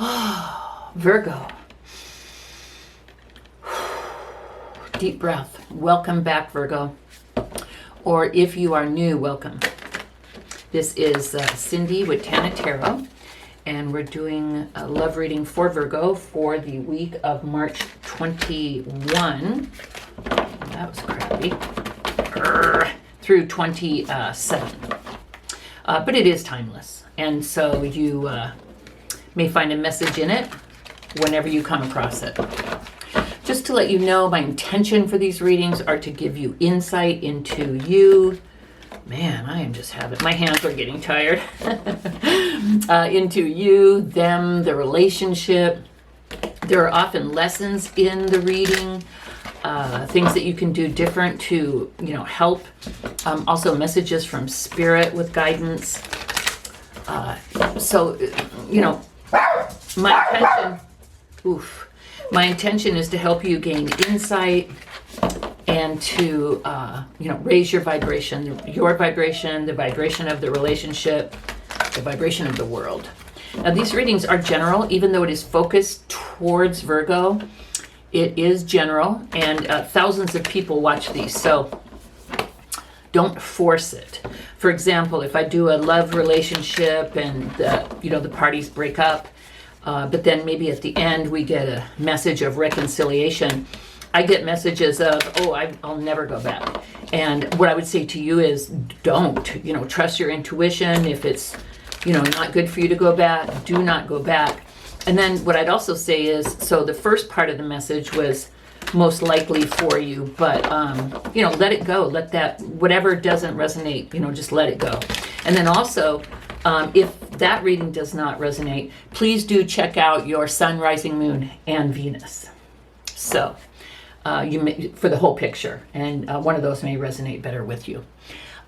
Virgo. Deep breath. Welcome back, Virgo. Or if you are new, welcome. This is Cindy with Tana Tarot, and we're doing a love reading for Virgo for the week of March 21. That was crappy. Through 27. But it is timeless, and so you may find a message in it whenever you come across it. Just to let you know, my intention for these readings are to give you insight into you. Man, I am just having, my hands are getting tired. Into you, them, the relationship. There are often lessons in the reading, things that you can do different to, help. Also messages from spirit with guidance. My intention is to help you gain insight and to, raise your vibration, the vibration of the relationship, the vibration of the world. Now, these readings are general, even though it is focused towards Virgo. It is general, and thousands of people watch these, so don't force it. For example, if I do a love relationship and the parties break up, but then maybe at the end we get a message of reconciliation, I get messages of, I'll never go back. And what I would say to you is don't, trust your intuition. If it's, not good for you to go back, do not go back. And then what I'd also say is, so the first part of the message was most likely for you, but, let it go. Let that, whatever doesn't resonate, just let it go. And then also, if that reading does not resonate, please do check out your sun, rising, moon, and Venus. So, you may, for the whole picture, and one of those may resonate better with you.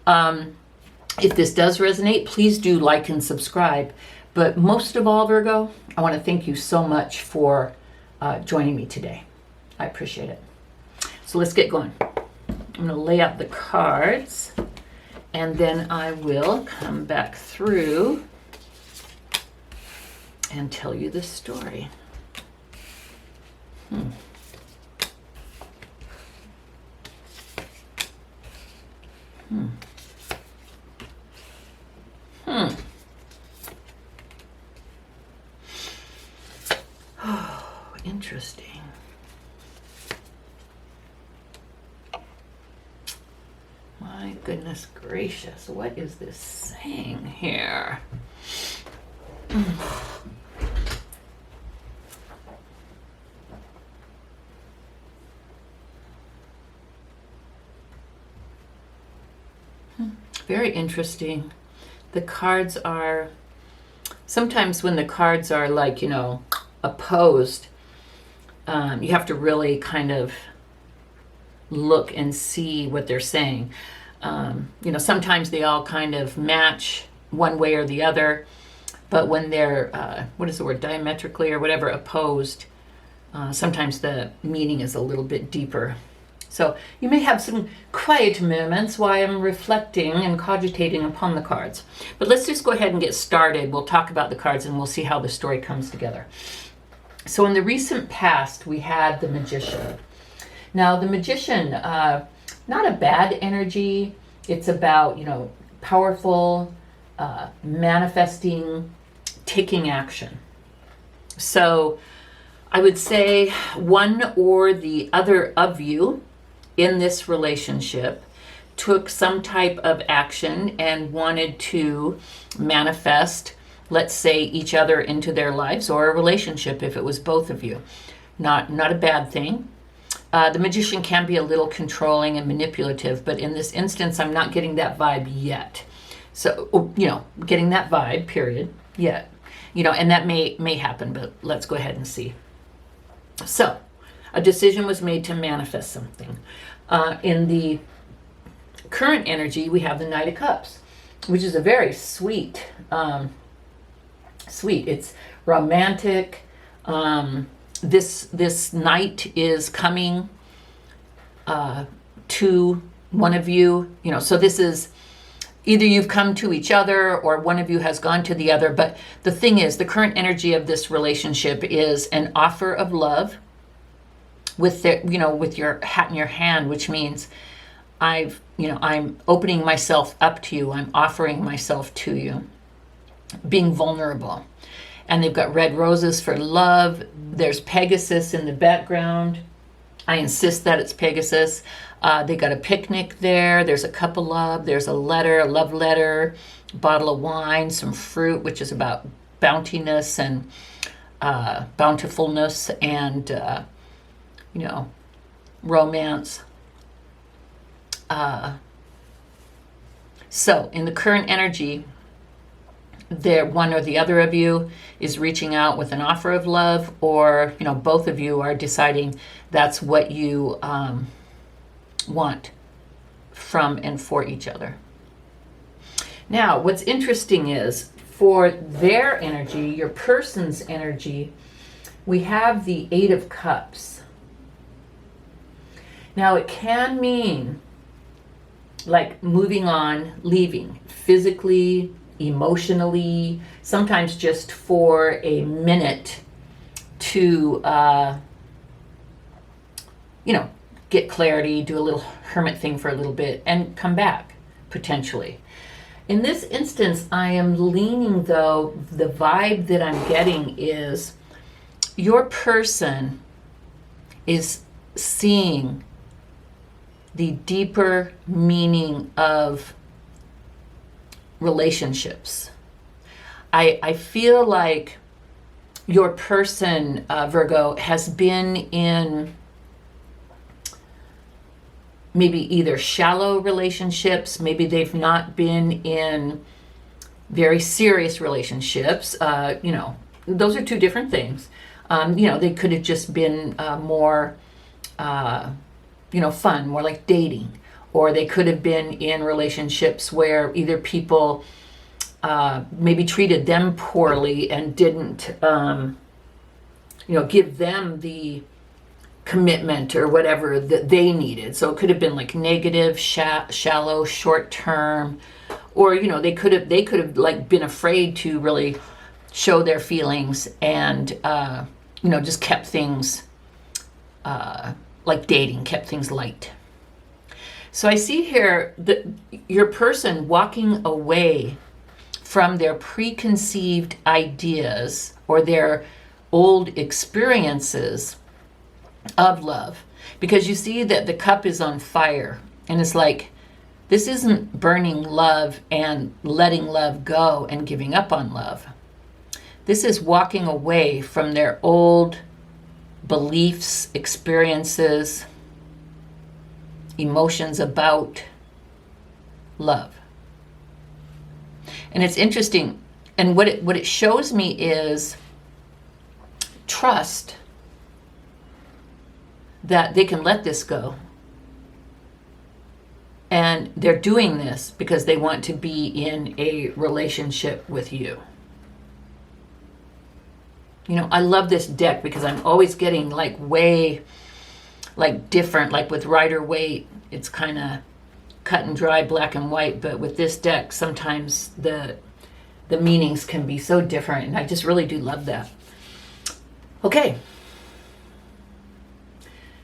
If this does resonate, please do like and subscribe. But most of all, Virgo, I want to thank you so much for joining me today. I appreciate it. So let's get going. I'm going to lay out the cards, and then I will come back through and tell you the story. Oh, interesting. My goodness gracious, what is this saying here? Very interesting. The cards are, sometimes when the cards are like, opposed, you have to really kind of look and see what they're saying. Sometimes they all kind of match one way or the other, but when they're, what is the word, diametrically or whatever, opposed, sometimes the meaning is a little bit deeper. So you may have some quiet moments while I'm reflecting and cogitating upon the cards. But let's just go ahead and get started. We'll talk about the cards and we'll see how the story comes together. So in the recent past, we had the Magician. Now the Magician, not a bad energy. It's about, powerful, manifesting, taking action. So I would say one or the other of you in this relationship took some type of action and wanted to manifest, let's say, each other into their lives, or a relationship if it was both of you. Not a bad thing. The Magician can be a little controlling and manipulative, but in this instance, I'm not getting that vibe yet. So, getting that vibe, period, yet. And that may happen, but let's go ahead and see. So, a decision was made to manifest something. In the current energy, we have the Knight of Cups, which is a very sweet. It's romantic. This knight is coming to one of you. So this is either you've come to each other or one of you has gone to the other. But the thing is, the current energy of this relationship is an offer of love with the, with your hat in your hand, which means I'm opening myself up to you. I'm offering myself to you, being vulnerable. And they've got red roses for love. There's Pegasus in the background. I insist that it's Pegasus. They got a picnic there. There's a cup of love. There's a letter, a love letter, a bottle of wine, some fruit, which is about bountiness and bountifulness and, romance. So in the current energy, there one or the other of you is reaching out with an offer of love, or both of you are deciding that's what you want from and for each other. Now, what's interesting is for their energy, your person's energy, we have the Eight of Cups. Now, it can mean like moving on, leaving, physically, emotionally, sometimes just for a minute to, get clarity, do a little hermit thing for a little bit, and come back, potentially. In this instance, I am leaning, though, the vibe that I'm getting is your person is seeing the deeper meaning of relationships. I feel like your person, Virgo, has been in maybe either shallow relationships, maybe they've not been in very serious relationships. Those are two different things. They could have just been more, fun, more like dating. Or they could have been in relationships where either people maybe treated them poorly and didn't, give them the commitment or whatever that they needed. So it could have been like negative, shallow, short term, or they could have like been afraid to really show their feelings and just kept things like dating, kept things light. So I see here that your person walking away from their preconceived ideas or their old experiences of love, because you see that the cup is on fire, and it's like, this isn't burning love and letting love go and giving up on love. This is walking away from their old beliefs, experiences, emotions about love. And it's interesting, and what it shows me is trust that they can let this go. And they're doing this because they want to be in a relationship with you. I love this deck because I'm always getting like way like different, like with Rider-Waite, it's kind of cut and dry, black and white, but with this deck, sometimes the meanings can be so different, and I just really do love that. Okay.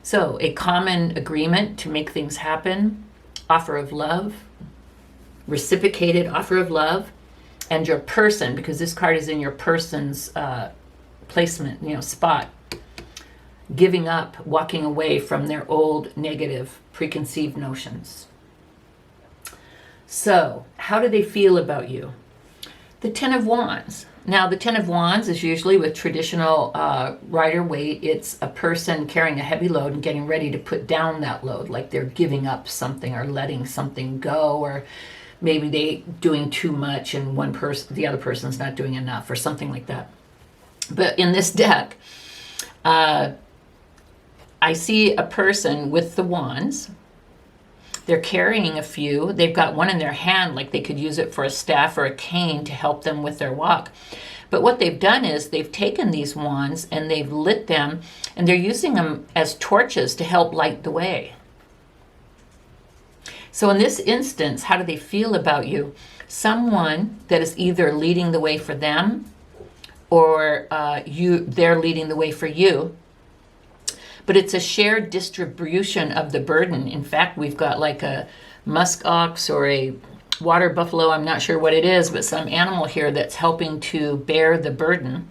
So a common agreement to make things happen, offer of love, reciprocated offer of love, and your person, because this card is in your person's placement, spot, giving up, walking away from their old negative preconceived notions. So how do they feel about you? The Ten of Wands. Now, the Ten of Wands is usually with traditional Rider-Waite. It's a person carrying a heavy load and getting ready to put down that load, like they're giving up something or letting something go, or maybe they doing too much and the other person's not doing enough, or something like that. But in this deck, I see a person with the wands. They're carrying a few. They've got one in their hand, like they could use it for a staff or a cane to help them with their walk. But what they've done is they've taken these wands and they've lit them, and they're using them as torches to help light the way. So in this instance, how do they feel about you? Someone that is either leading the way for them, or they're leading the way for you. But it's a shared distribution of the burden. In fact, we've got like a musk ox or a water buffalo, I'm not sure what it is, but some animal here that's helping to bear the burden.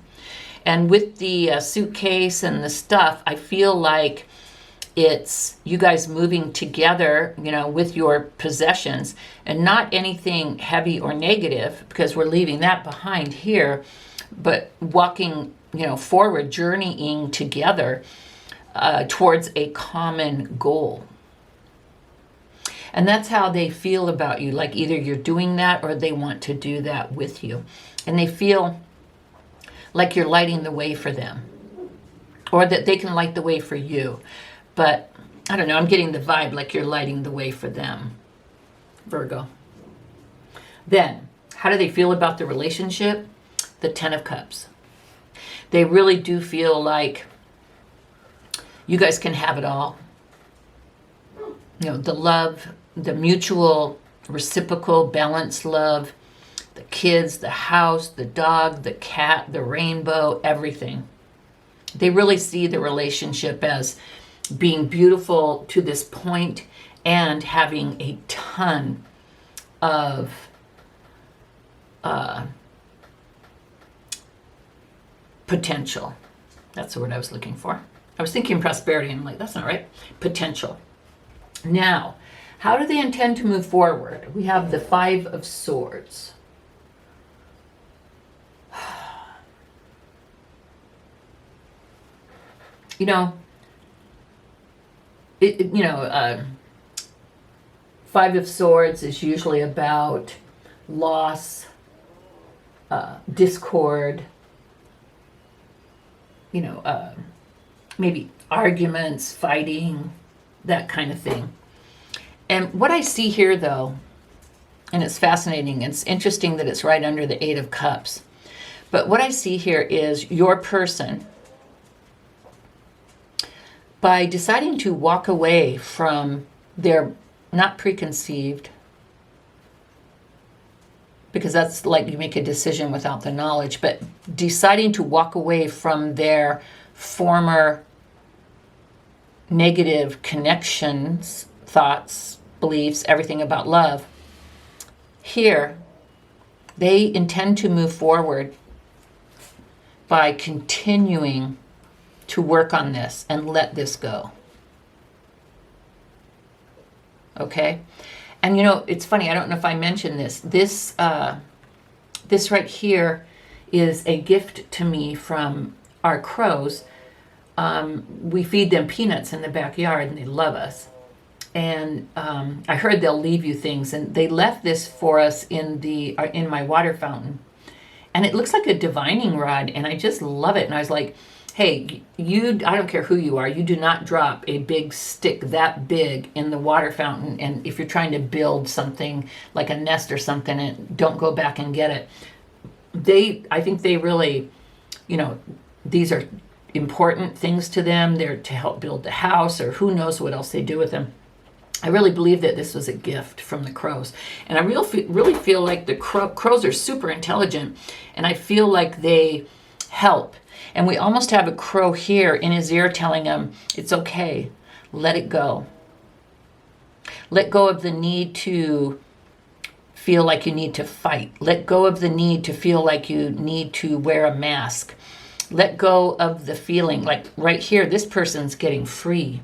And with the suitcase and the stuff, I feel like it's you guys moving together, with your possessions, and not anything heavy or negative, because we're leaving that behind here, but walking, forward, journeying together towards a common goal. And that's how they feel about you. Like either you're doing that or they want to do that with you. And they feel like you're lighting the way for them, or that they can light the way for you. But I don't know, I'm getting the vibe like you're lighting the way for them, Virgo. Then, how do they feel about the relationship? The Ten of Cups. They really do feel like you guys can have it all. The love, the mutual, reciprocal, balanced love, the kids, the house, the dog, the cat, the rainbow, everything. They really see the relationship as being beautiful to this point and having a ton of potential. That's the word I was looking for. I was thinking prosperity, and I'm like, that's not right. Potential. Now, how do they intend to move forward? We have the Five of Swords. Five of Swords is usually about loss, discord, maybe arguments, fighting, that kind of thing. And what I see here, though, and it's fascinating, it's interesting that it's right under the Eight of Cups, but what I see here is your person, by deciding to walk away from their, not preconceived, because that's like you make a decision without the knowledge, but deciding to walk away from their former negative connections, thoughts, beliefs, everything about love. Here, they intend to move forward by continuing to work on this and let this go. Okay? And it's funny, I don't know if I mentioned this. This right here is a gift to me from our crows. We feed them peanuts in the backyard and they love us. And I heard they'll leave you things, and they left this for us in my water fountain. And it looks like a divining rod, and I just love it. And I was like, hey, I don't care who you are, you do not drop a big stick that big in the water fountain. And if you're trying to build something like a nest or something, and don't go back and get it. I think they really, these are important things to them. They're to help build the house, or who knows what else they do with them. I really believe that this was a gift from the crows. And I really feel like the crows are super intelligent, and I feel like they help. And we almost have a crow here in his ear telling him, it's okay, let it go. Let go of the need to feel like you need to fight. Let go of the need to feel like you need to wear a mask. Let go of the feeling, like right here, this person's getting free.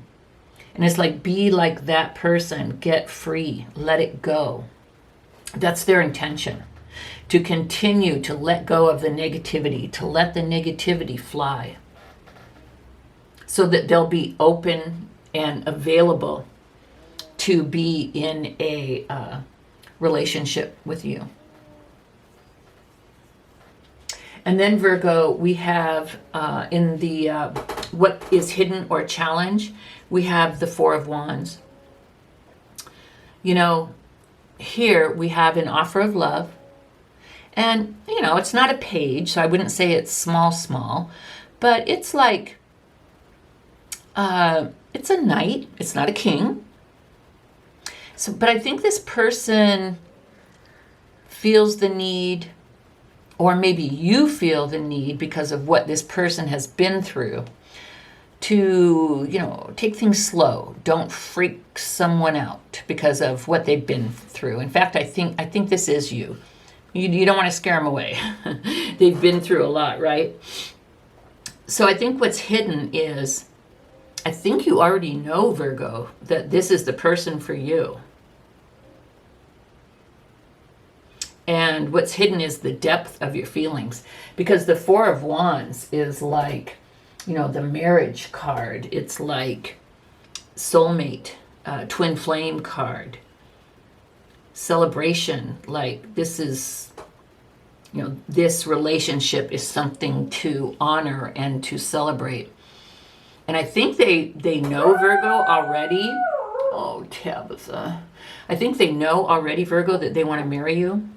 And it's like, be like that person, get free, let it go. That's their intention, to continue to let go of the negativity, to let the negativity fly, so that they'll be open and available to be in a relationship with you. And then Virgo, we have in the what is hidden or challenge, we have the Four of Wands. Here we have an offer of love. And, it's not a page, so I wouldn't say it's small, but it's like, it's a knight. It's not a king. So, but I think this person feels the need, or maybe you feel the need because of what this person has been through, to, take things slow. Don't freak someone out because of what they've been through. In fact, I think this is you. You don't want to scare them away. They've been through a lot, right? So I think what's hidden is, I think you already know, Virgo, that this is the person for you. And what's hidden is the depth of your feelings. Because the Four of Wands is like, the marriage card. It's like soulmate, twin flame card. Celebration, like this is, this relationship is something to honor and to celebrate. And I think they know, Virgo, already. Oh, Tabitha. I think they know already, Virgo, that they want to marry you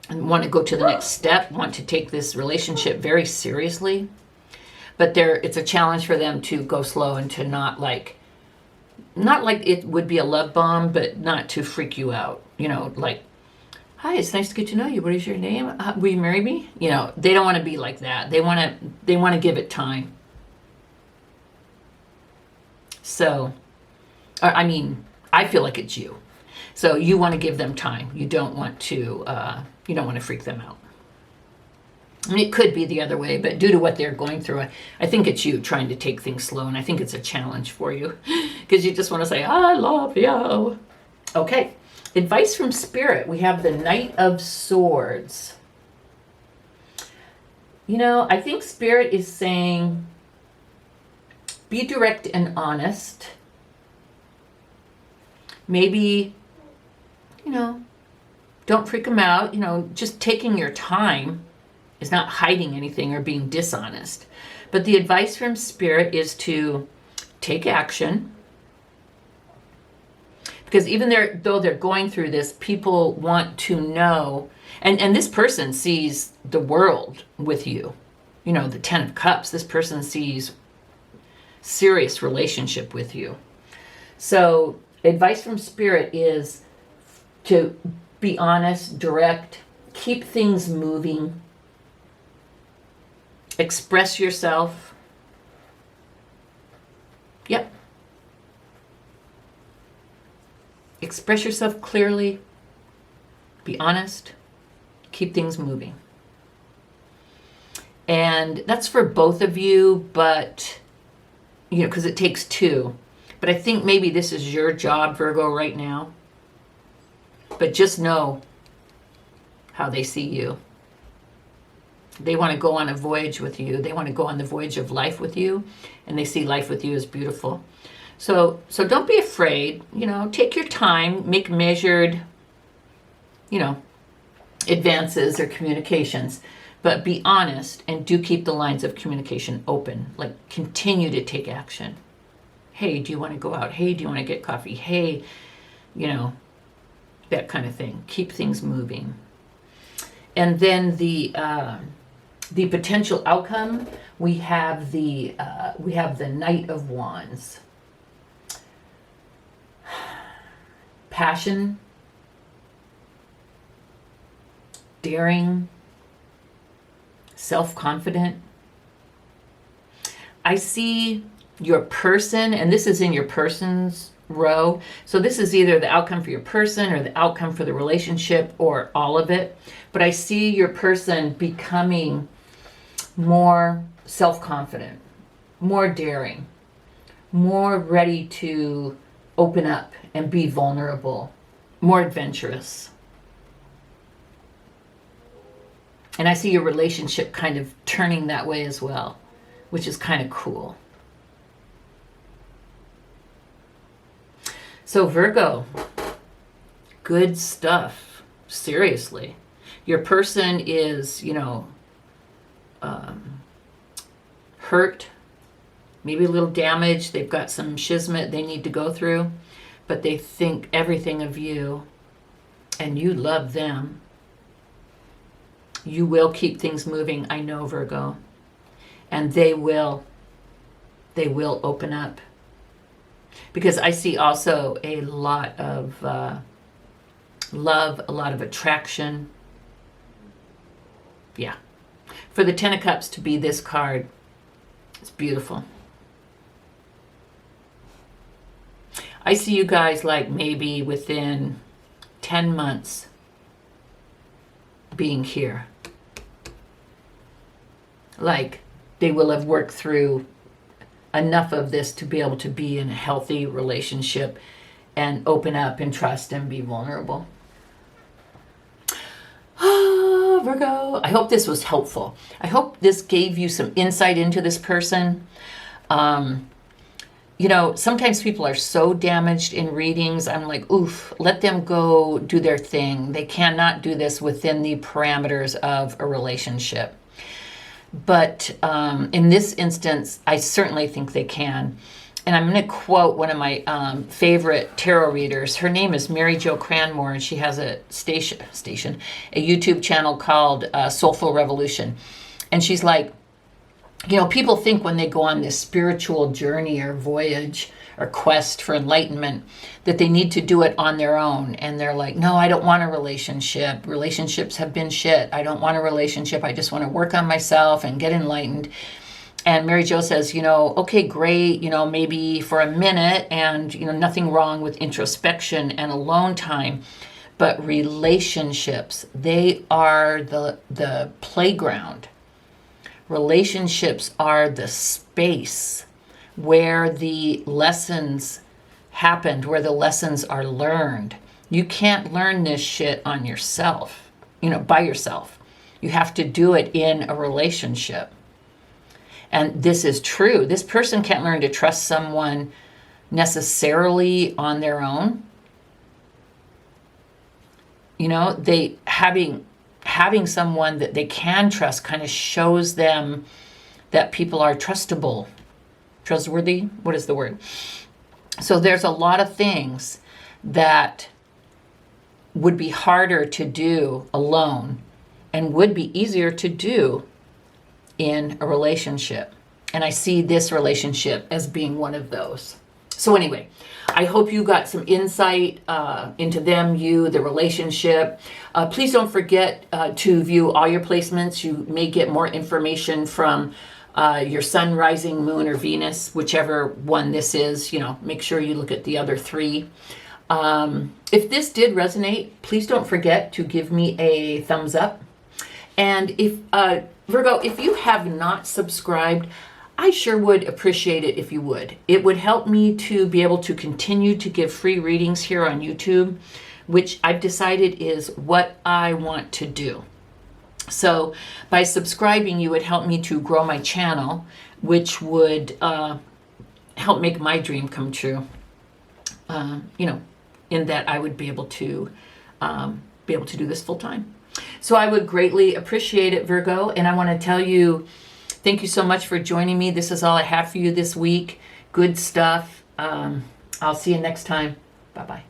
and want to go to the next step, want to take this relationship very seriously. But it's a challenge for them to go slow and to not like it would be a love bomb, but not to freak you out. Like, hi, it's nice to get to know you. What is your name? Will you marry me? They don't want to be like that. They want to give it time. So, I feel like it's you. So you want to give them time. You don't want to freak them out. It could be the other way, but due to what they're going through, I think it's you trying to take things slow, and I think it's a challenge for you because you just want to say, I love you. Okay, advice from Spirit. We have the Knight of Swords. I think Spirit is saying, be direct and honest. Maybe, don't freak them out. Just taking your time is not hiding anything or being dishonest. But the advice from Spirit is to take action. Because even though they're going through this, people want to know, and this person sees the world with you. The Ten of Cups, this person sees serious relationship with you. So advice from Spirit is to be honest, direct, keep things moving, express yourself. Yep. Express yourself clearly, be honest, keep things moving. And that's for both of you, but, because it takes two. But I think maybe this is your job, Virgo, right now. But just know how they see you. They want to go on a voyage with you. They want to go on the voyage of life with you, and they see life with you as beautiful. So don't be afraid. Take your time, make measured, advances or communications, but be honest and do keep the lines of communication open. Like, continue to take action. Hey, do you want to go out? Hey, do you want to get coffee? Hey, that kind of thing. Keep things moving. And then the potential outcome, we have the Knight of Wands. Passion, daring, self-confident. I see your person, and this is in your person's row. So this is either the outcome for your person or the outcome for the relationship or all of it. But I see your person becoming more self-confident, more daring, more ready to open up and be vulnerable, more adventurous. And I see your relationship kind of turning that way as well, which is kind of cool. So Virgo, good stuff. Seriously. Your person is, hurt, maybe a little damage. They've got some schismat they need to go through, but they think everything of you and you love them. You will keep things moving, I know, Virgo. And they will open up. because I see also a lot of love, a lot of attraction. Yeah. For the Ten of Cups to be this card, it's beautiful. I see you guys like maybe within 10 months being here. Like they will have worked through enough of this to be able to be in a healthy relationship and open up and trust and be vulnerable. Virgo, I hope this was helpful. I hope this gave you some insight into this person. You know, sometimes people are so damaged in readings. I'm like, oof, let them go do their thing. They cannot do this within the parameters of a relationship. But in this instance, I certainly think they can. And I'm going to quote one of my favorite tarot readers. Her name is Mary Jo Cranmore, and she has a a YouTube channel called Soulful Revolution. And she's like, you know, people think when they go on this spiritual journey or voyage or quest for enlightenment that they need to do it on their own. And they're like, no, I don't want a relationship. Relationships have been shit. I don't want a relationship. I just want to work on myself and get enlightened. And Mary Jo says, you know, okay, great, you know, maybe for a minute, and, you know, nothing wrong with introspection and alone time. But relationships, they are the playground. Relationships are the space where the lessons happened, where the lessons are learned. You can't learn this shit on yourself, you know, by yourself. You have to do it in a relationship. And this is true. This person can't learn to trust someone necessarily on their own. You know, having someone that they can trust kind of shows them that people are trustable, trustworthy. What is the word? So there's a lot of things that would be harder to do alone and would be easier to do in a relationship. And I see this relationship as being one of those. So anyway, I hope you got some insight into them, you, the relationship. Please don't forget to view all your placements. You may get more information from your sun, rising, moon, or Venus, whichever one this is. You know, make sure you look at the other three. If this did resonate, please don't forget to give me a thumbs up. And if Virgo, if you have not subscribed, I sure would appreciate it if you would. It would help me to be able to continue to give free readings here on YouTube, which I've decided is what I want to do. So by subscribing, you would help me to grow my channel, which would help make my dream come true. You know, in that I would be able to do this full time. So I would greatly appreciate it, Virgo. And I want to tell you, thank you so much for joining me. This is all I have for you this week. Good stuff. I'll see you next time. Bye-bye.